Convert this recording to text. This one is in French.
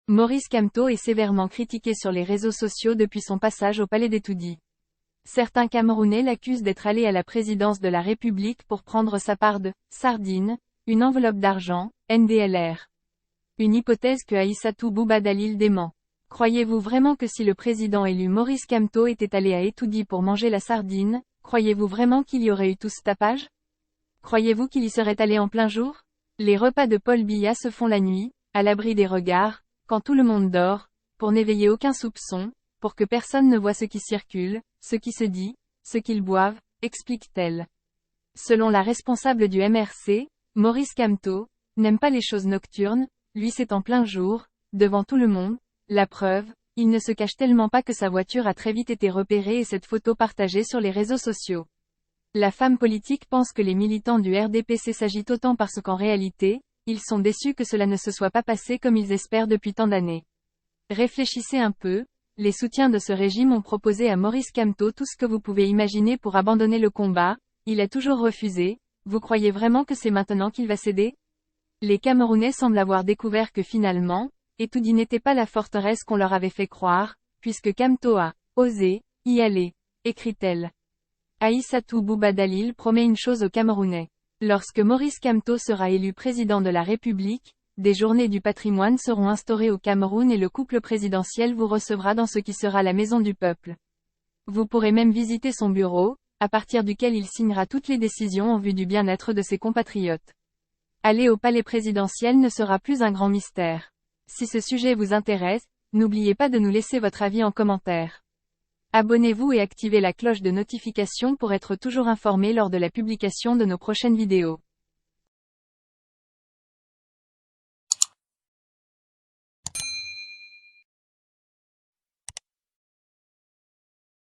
Maurice Kamto est sévèrement critiqué sur les réseaux sociaux depuis son passage au palais d'Etoudi. Certains Camerounais l'accusent d'être allé à la présidence de la République pour prendre sa part de « sardine », une enveloppe d'argent, NDLR. Une hypothèse que Aïssatou Bouba Dalil dément. Croyez-vous vraiment que si le président élu Maurice Kamto était allé à Etoudi pour manger la sardine, croyez-vous vraiment qu'il y aurait eu tout ce tapage? Croyez-vous qu'il y serait allé en plein jour? Les repas de Paul Biya se font la nuit, à l'abri des regards, quand tout le monde dort, pour n'éveiller aucun soupçon, pour que personne ne voie ce qui circule, ce qui se dit, ce qu'ils boivent, explique-t-elle. Selon la responsable du MRC, Maurice Kamto n'aime pas les choses nocturnes, lui c'est en plein jour, devant tout le monde. La preuve, il ne se cache tellement pas que sa voiture a très vite été repérée et cette photo partagée sur les réseaux sociaux. La femme politique pense que les militants du RDPC s'agitent autant parce qu'en réalité, ils sont déçus que cela ne se soit pas passé comme ils espèrent depuis tant d'années. Réfléchissez un peu, les soutiens de ce régime ont proposé à Maurice Kamto tout ce que vous pouvez imaginer pour abandonner le combat, il a toujours refusé. Vous croyez vraiment que c'est maintenant qu'il va céder? Les Camerounais semblent avoir découvert que finalement, Etoudi n'était pas la forteresse qu'on leur avait fait croire, puisque Kamto a osé y aller, écrit-elle. Aïssatou Bouba Dalil promet une chose aux Camerounais. Lorsque Maurice Kamto sera élu président de la République, des journées du patrimoine seront instaurées au Cameroun et le couple présidentiel vous recevra dans ce qui sera la maison du peuple. Vous pourrez même visiter son bureau, à partir duquel il signera toutes les décisions en vue du bien-être de ses compatriotes. Aller au palais présidentiel ne sera plus un grand mystère. Si ce sujet vous intéresse, n'oubliez pas de nous laisser votre avis en commentaire. Abonnez-vous et activez la cloche de notification pour être toujours informé lors de la publication de nos prochaines vidéos.